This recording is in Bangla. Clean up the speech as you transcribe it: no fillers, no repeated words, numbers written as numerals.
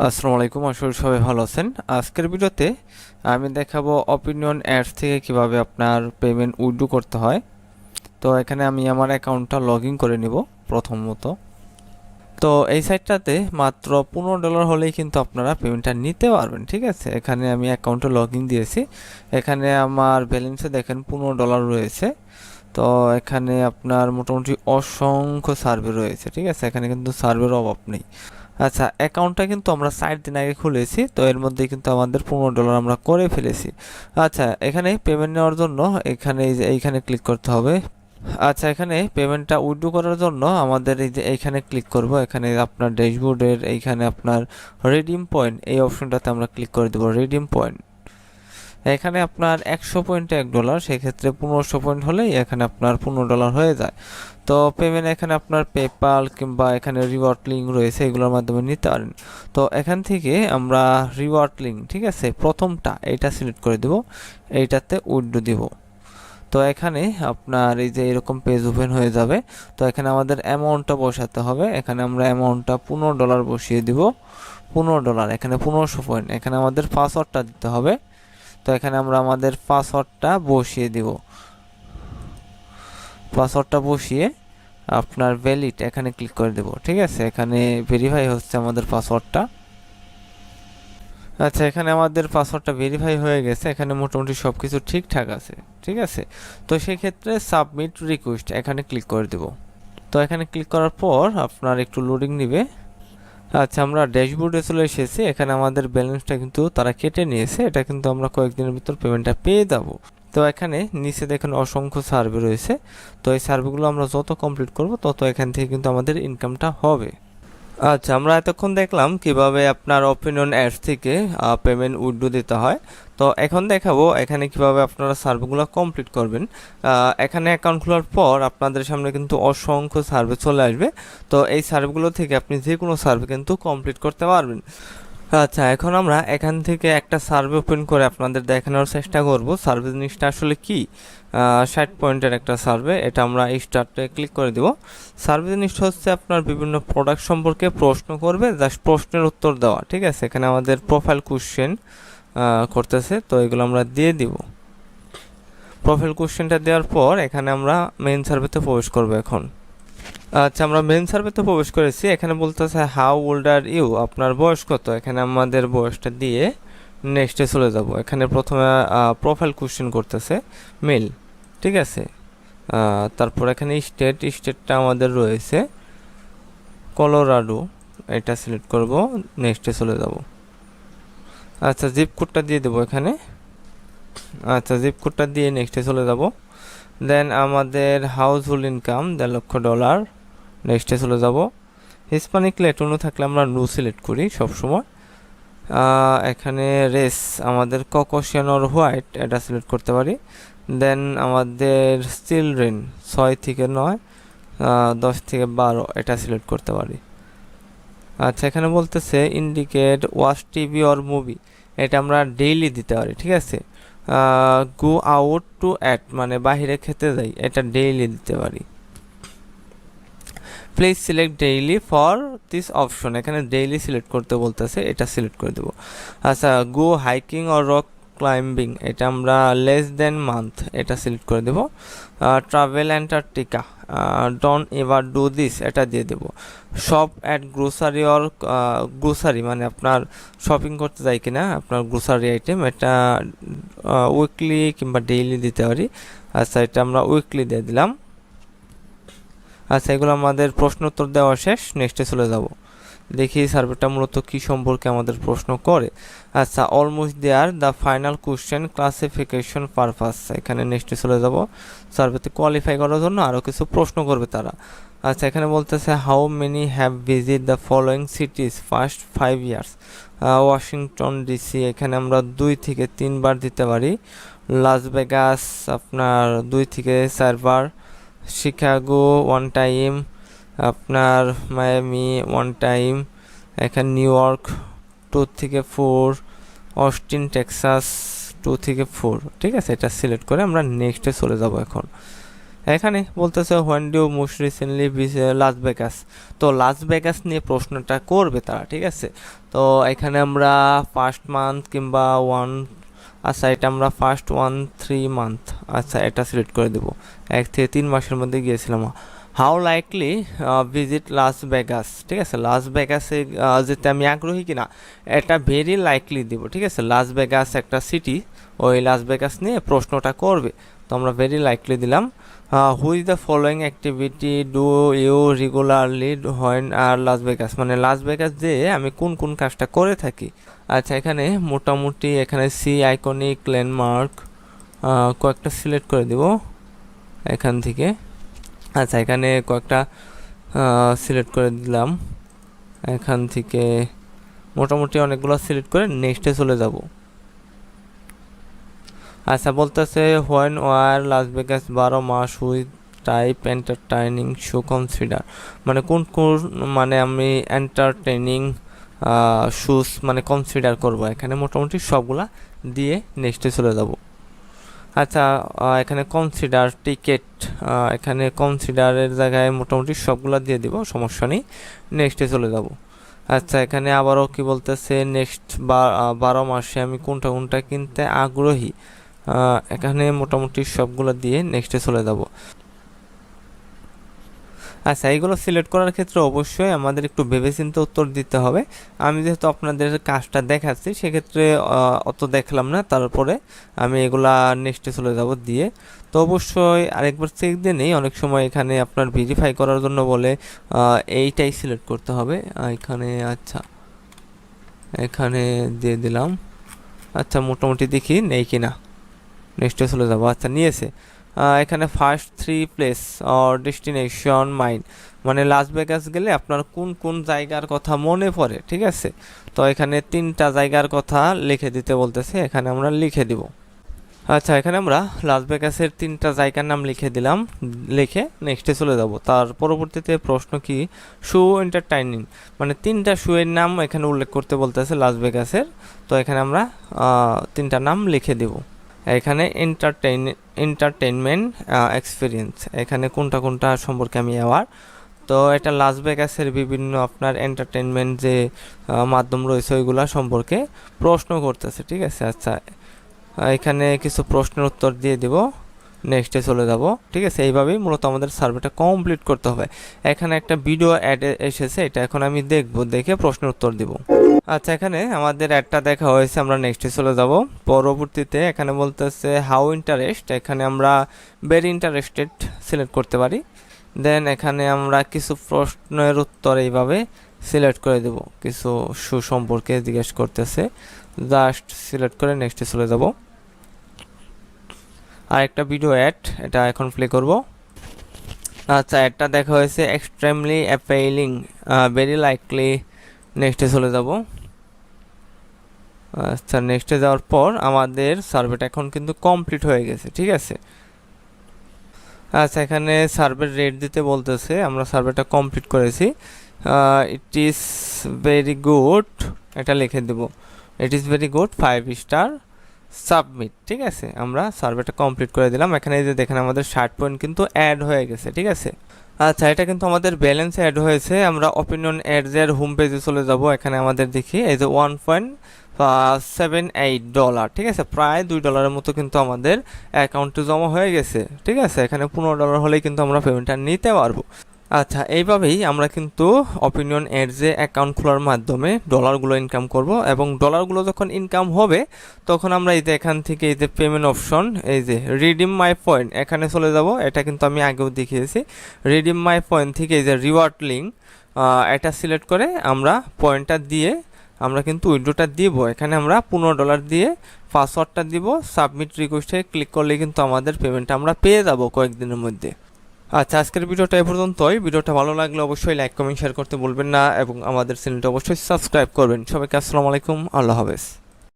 আসসালামু আলাইকুম, আশা করি সবাই ভালো আছেন। আজকের ভিডিওতে আমি দেখাবো অপিনিয়ন অ্যাডস থেকে কিভাবে আপনার পেমেন্ট উইথড্র করতে হয়। তো এখানে আমি আমার অ্যাকাউন্টটা লগ ইন করে নিব প্রথমত। তো এই সাইটটাতে মাত্র $15 হলেই কিন্তু আপনারা পেমেন্টটা নিতে পারবেন, ঠিক আছে। এখানে আমি অ্যাকাউন্টে লগ ইন দিয়েছি। এখানে আমার ব্যালেন্সে দেখেন $15 রয়েছে। তো এখানে আপনার মোটামুটি অসংখ্য সার্ভে রয়েছে, ঠিক আছে। এখানে কিন্তু সার্ভের অভাব নেই। আচ্ছা, অ্যাকাউন্টটা কিন্তু আমরা 60 দিন আগে খুলেছি, তো এর মধ্যে কিন্তু আমাদের $15 আমরা করে ফেলেছি। আচ্ছা, এখানে পেমেন্ট নেওয়ার জন্য এখানে এই যে এইখানে ক্লিক করতে হবে। আচ্ছা, এখানে পেমেন্টটা উইথড্র করার জন্য আমাদের এই যে এইখানে ক্লিক করব। এখানে আপনার ড্যাশবোর্ডের এইখানে আপনার রিডিম পয়েন্ট এই অপশনটাতে আমরা ক্লিক করে দেবো। রিডিম পয়েন্ট এখানে আপনার 100 পয়েন্টে $1, সেক্ষেত্রে 1500 পয়েন্ট হলেই এখানে আপনার $15 হয়ে যায়। তো পেমেন্ট এখানে আপনার পেপাল কিংবা এখানে রিওয়ার্ড লিঙ্ক রয়েছে, এগুলোর মাধ্যমে নিতে পারেন। তো এখান থেকে আমরা রিওয়ার্ড লিঙ্ক, ঠিক আছে, প্রথমটা এইটা সিলেক্ট করে দেব, এইটাতে উইথড্র দিব। তো এখানে আপনার এই যে এরকম পেজ ওপেন হয়ে যাবে। তো এখানে আমাদের অ্যামাউন্টটা বসাতে হবে। এখানে আমরা অ্যামাউন্টটা $15 বসিয়ে দিব। $15, এখানে 1500 পয়েন্ট, এখানে আমাদের পাসওয়ার্ডটা দিতে হবে। তো এখানে আমরা আমাদের পাসওয়ার্ডটা বসিয়ে দিব। পাসওয়ার্ডটা বসিয়ে আপনার ভ্যালিড এখানে ক্লিক করে দেব, ঠিক আছে। এখানে ভেরিফাই হচ্ছে আমাদের পাসওয়ার্ডটা। আচ্ছা, এখানে আমাদের পাসওয়ার্ডটা ভেরিফাই হয়ে গেছে। এখানে মোটামুটি সব কিছু ঠিকঠাক আছে, ঠিক আছে। তো সেক্ষেত্রে সাবমিট রিকোয়েস্ট এখানে ক্লিক করে দেব। তো এখানে ক্লিক করার পর আপনার একটু লোডিং নিবে। আচ্ছা, আমরা ড্যাশবোর্ডে চলে এসেছি। এখানে আমাদের ব্যালেন্সটা কিন্তু তারা কেটে নিয়েছে, এটা কিন্তু আমরা কয়েকদিনের ভিতর পেমেন্টটা পেয়ে যাবো। তো এখানে নিচে দেখেন অসংখ্য সার্ভে রয়েছে। তো এই সার্ভেগুলো আমরা যত কমপ্লিট করব তত এখান থেকে কিন্তু আমাদের ইনকামটা হবে। আচ্ছা, আমরা এতক্ষণ দেখলাম কিভাবে আপনার অপিনিয়ন অ্যাডস থেকে পেমেন্ট উইথড্র দিতে হয়। তো এখন দেখাবো এখানে কিভাবে আপনারা সার্ভেগুলো কমপ্লিট করবেন। এখানে অ্যাকাউন্ট খোলার পর আপনাদের সামনে কিন্তু অসংখ্য সার্ভে চলে আসবে। তো এই সার্ভেগুলো থেকে আপনি যে কোনো সার্ভে কিন্তু কমপ্লিট করতে পারবেন। আচ্ছা, এখন আমরা এখান থেকে একটা সার্ভে ওপেন করে আপনাদের দেখানোর চেষ্টা করব সার্ভে জিনিসটা আসলে কি। 60 পয়েন্টের একটা সার্ভে, এটা আমরা স্টার্টে ক্লিক করে দেব। সার্ভে জিনিসটা হচ্ছে আপনার বিভিন্ন প্রোডাক্ট সম্পর্কে প্রশ্ন করবে, জাস্ট প্রশ্নের উত্তর দেওয়া, ঠিক আছে। এখানে আমাদের প্রোফাইল কোশ্চেন করতেছে, তো এগুলো আমরা দিয়ে দিব। প্রোফাইল কোশ্চেনটা দেওয়ার পর এখানে আমরা মেইন সার্ভেতে প্রবেশ করব এখন। আচ্ছা, আমরা মেন সার্ভেতে প্রবেশ করেছি। এখানে বলতেছে হাউ ওল্ড আর ইউ, আপনার বয়স কত। এখানে আমাদের বয়সটা দিয়ে নেক্সটে চলে যাব। এখানে প্রথমে প্রোফাইল কোশ্চেন করতেছে মেল, ঠিক আছে। তারপর এখানে স্টেটটা আমাদের রয়েছে কলোরাডো, এটা সিলেক্ট করব, নেক্সটে চলে যাব। আচ্ছা, জিপ কোডটা দিয়ে দেবো এখানে। আচ্ছা, জিপ কোডটা দিয়ে নেক্সটে চলে যাব। দেন আমাদের হাউস হোল্ড ইনকাম $1,00,000, নেক্সটে চলে যাব। হিসপানিক ল্যাটিনো থাকলে আমরা নো সিলেক্ট করি সবসময়। এখানে রেস আমাদের ককশিয়ান অর হোয়াইট, এটা সিলেক্ট করতে পারি। দেন আমাদের চিলড্রেন 6 থেকে 9, 10 থেকে 12, এটা সিলেক্ট করতে পারি। আচ্ছা, এখানে বলতেছে indicate watch TV or movie, এটা আমরা ডেইলি দিতে পারি, ঠিক আছে। গো আউট টু অ্যাট মানে বাহিরে খেতে যাই, এটা ডেইলি দিতে পারি। Please select daily for this option, এখানে ডেইলি সিলেক্ট করতে বলতেছে, এটা সিলেক্ট করে দেবো। আচ্ছা, গো হাইকিং অর রক ক্লাইম্বিং, এটা আমরা লেস দেন মান্থ, এটা সিলেক্ট করে দেবো। Travel Antarctica, don't ever do this, এটা দিয়ে দেবো। Shop at grocery or grocery মানে আপনার শপিং করতে যাই কিনা আপনার গ্রোসারি আইটেম, এটা উইকলি কিংবা ডেইলি দিতে পারি। আচ্ছা, এটা আমরা উইকলি দিয়ে দিলাম। আচ্ছা, এগুলো আমাদের প্রশ্ন উত্তর দেওয়া শেষ, নেক্সটে চলে যাব। দেখি সার্ভেটা মূলত কি সম্পর্কে আমাদের প্রশ্ন করে। আচ্ছা, almost there, the final question classification purpose, এখানে নেক্সটে চলে যাব। সার্ভেতে কোয়ালিফাই করার জন্য আরও কিছু প্রশ্ন করবে তারা। আচ্ছা, এখানে বলতেছে how many have visit the following সিটিজ first 5 years. Washington DC, এখানে আমরা 2 থেকে 3 বার দিতে পারি। লাস ভেগাস আপনার 2 থেকে 4 বার। শিকাগো 1 টাইম, আপনার মায়ামি 1 টাইম, এখানে নিউ ইয়র্ক 2 থেকে 4, অস্টিন টেক্সাস 2 থেকে 4, ঠিক আছে। এটা সিলেক্ট করে আমরা নেক্সটে চলে যাব এখন। এখানে বলতেছে when do most recently Las Vegas, তো লাস ভেগাস নিয়ে প্রশ্নটা করবে তারা, ঠিক আছে। তো এখানে আমরা ফার্স্ট মান্থ কিংবা আচ্ছা এটা আমরা ফার্স্ট 1-3 মান্থ, আচ্ছা এটা সিলেক্ট করে দেবো। 1 থেকে 3 মাসের মধ্যে গিয়েছিলাম। How likely visit Las Vegas, ঠিক আছে। লাস ভেগাসে যেতে আমি আগ্রহী কিনা এটা ভেরি লাইকলি দিব, ঠিক আছে। লাস ভেগাস একটা সিটি, ওই লাস ভেগাস নিয়ে প্রশ্নটা করবে, তো আমরা ভেরি লাইকলি দিলাম। Who is the following activity do you regularly when are Las Vegas, মানে লাস ভেগাস যে আমি কোন কোন কাজটা করে থাকি। আচ্ছা এখানে মোটামুটি এখানে সি আইকনিক ল্যান্ডমার্ক কয়েকটা সিলেক্ট করে দিব এখান থেকে। আচ্ছা এখানে কয়েকটা সিলেক্ট করে দিলাম এখান থেকে, মোটামুটি অনেকগুলো সিলেক্ট করে নেক্সটে চলে যাব। আচ্ছা বলতেছে হোয়েন ওয়ার লাস ভেগাস 12 মাস with type entertaining show consider, মানে কোন কোন মানে আমি এন্টারটেইনিং শুজ মানে কনসিডার করব, এখানে মোটামুটি সবগুলা দিয়ে নেক্সটে চলে যাব। আচ্ছা এখানে কনসিডার টিকেট, এখানে কনসিডারের জায়গায় মোটামুটি সবগুলা দিয়ে দিব, সমস্যা নেই, নেক্সটে চলে যাব। আচ্ছা এখানে আবারও কি বলতেছে নেক্সট 12 মাসে আমি কোনটা কোনটা কিনতে আগ্রহী, এখানে মোটামুটি সবগুলো দিয়ে নেক্সটে চলে যাব। আচ্ছা এইগুলো সিলেক্ট করার ক্ষেত্রে অবশ্যই আমাদের একটু ভেবেচিন্তে উত্তর দিতে হবে। আমি যেহেতু আপনাদের কাজটা দেখাচ্ছি সেক্ষেত্রে অত দেখলাম না, তারপরে আমি এগুলা নেক্সটে চলে যাব দিয়ে। তো অবশ্যই আরেকবার চেক দিয়ে নেই, অনেক সময় এখানে আপনার ভেরিফাই করার জন্য বলে এইটাই সিলেক্ট করতে হবে এখানে। আচ্ছা এখানে দিয়ে দিলাম। আচ্ছা মোটামুটি দেখি নেই কিনা, নেক্সটে চলে যাব। আচ্ছা নিয়েছে। এখানে first 3 place or destination mind, মানে লাস ভেগাস গেলে আপনার কোন কোন জায়গার কথা মনে পড়ে, ঠিক আছে। তো এখানে 3টা জায়গার কথা লিখে দিতে বলতেছে, এখানে আমরা লিখে দিব। আচ্ছা এখানে আমরা লাস ভেগাসের 3টা জায়গার নাম লিখে দিলাম, লিখে নেক্সটে চলে যাব। তার পরবর্তীতে প্রশ্ন কি শো এন্টারটেইনিং, মানে 3টা শোয়ের নাম এখানে উল্লেখ করতে বলতেছে লাস ভেগাসের, তো এখানে আমরা 3টা নাম লিখে দেব। এখানে এন্টারটেইনমেন্ট এক্সপিরিয়েন্স, এখানে কোনটা কোনটা সম্পর্কে আমি অ্যাওয়ার, তো এটা লাস ভেগাসের বিভিন্ন আপনার এন্টারটেইনমেন্ট যে মাধ্যম রয়েছে ওইগুলা সম্পর্কে প্রশ্ন করতেছে, ঠিক আছে। আচ্ছা এখানে কিছু প্রশ্নের উত্তর দিয়ে দিব, নেক্সটে চলে যাব, ঠিক আছে। এইভাবেই মূলত আমাদের সার্ভেটা কমপ্লিট করতে হবে। এখানে একটা ভিডিও অ্যাড এসেছে, এটা এখন আমি দেখব, দেখে প্রশ্নের উত্তর দিব। আচ্ছা এখানে আমাদের অ্যাডটা দেখা হয়েছে, আমরা নেক্সটে চলে যাব। পরবর্তীতে এখানে বলতেছে হাউ ইন্টারেস্ট, এখানে আমরা ভেরি ইন্টারেস্টেড সিলেক্ট করতে পারি। দেন এখানে আমরা কিছু প্রশ্নের উত্তর এইভাবে সিলেক্ট করে দেব, কিছু সুসম্পর্কে জিজ্ঞেস করতেছে, জাস্ট সিলেক্ট করে নেক্সটে চলে যাব। আর একটা ভিডিও অ্যাড, এটা এখন প্লে করব। আচ্ছা অ্যাডটা দেখা হয়েছে এক্সট্রিমলি অ্যাপেইলিং ভেরি লাইকলি, নেক্সটে চলে যাব। আচ্ছা নেক্সটে যাওয়ার পর আমাদের সার্ভেটা এখন কিন্তু কমপ্লিট হয়ে গেছে, ঠিক আছে। আচ্ছা এখানে সার্ভের রেট দিতে বলতেছে, আমরা সার্ভেটা কমপ্লিট করেছি। ইট ইজ ভেরি গুড, এটা লিখে দেব, it is very good 5 star, submit, ঠিক আছে। আমরা সার্ভেটা কমপ্লিট করে দিলাম। এখানে এই যে দেখেন আমাদের 60 পয়েন্ট কিন্তু অ্যাড হয়ে গেছে, ঠিক আছে। আচ্ছা এটা কিন্তু আমাদের ব্যালেন্স অ্যাড হয়েছে। আমরা অপিনিয়ন অ্যাডসের হোম পেজে চলে যাব। এখানে আমাদের দেখি এই যে $1.78, ঠিক আছে, প্রায় $2 মতো কিন্তু আমাদের অ্যাকাউন্টে জমা হয়ে গেছে, ঠিক আছে। এখানে $15 হলেই কিন্তু আমরা পেমেন্টটা নিতে পারবো। আচ্ছা এইভাবেই আমরা কিন্তু অপিনিয়ন অ্যাডসে অ্যাকাউন্ট খোলার মাধ্যমে ডলারগুলো ইনকাম করব, এবং ডলারগুলো যখন ইনকাম হবে তখন আমরা এই যে এখান থেকে এই যে পেমেন্ট অপশন, এই যে রিডিম মাই পয়েন্ট, এখানে চলে যাব। এটা কিন্তু আমি আগেও দেখিয়েছি। রিডিম মাই পয়েন্ট থেকে এই যে রিওয়ার্ড লিঙ্ক, এটা সিলেক্ট করে আমরা পয়েন্টটা দিয়ে আমরা কিন্তু উইড্রোটা দিব। এখানে আমরা $15 দিয়ে পাসওয়ার্ডটা দিব, সাবমিট রিকোয়েস্টে ক্লিক করলে কিন্তু আমাদের পেমেন্টটা আমরা পেয়ে যাব কয়েকদিনের মধ্যে। আচ্ছা আজকের ভিডিওটা এ পর্যন্তই। ভিডিওটা ভালো লাগলে অবশ্যই লাইক কমেন্ট শেয়ার করতে বলবেন না, এবং আমাদের চ্যানেলটা অবশ্যই সাবস্ক্রাইব করবেন। সবাইকে আসসালামু আলাইকুম, আল্লাহ হাফেজ।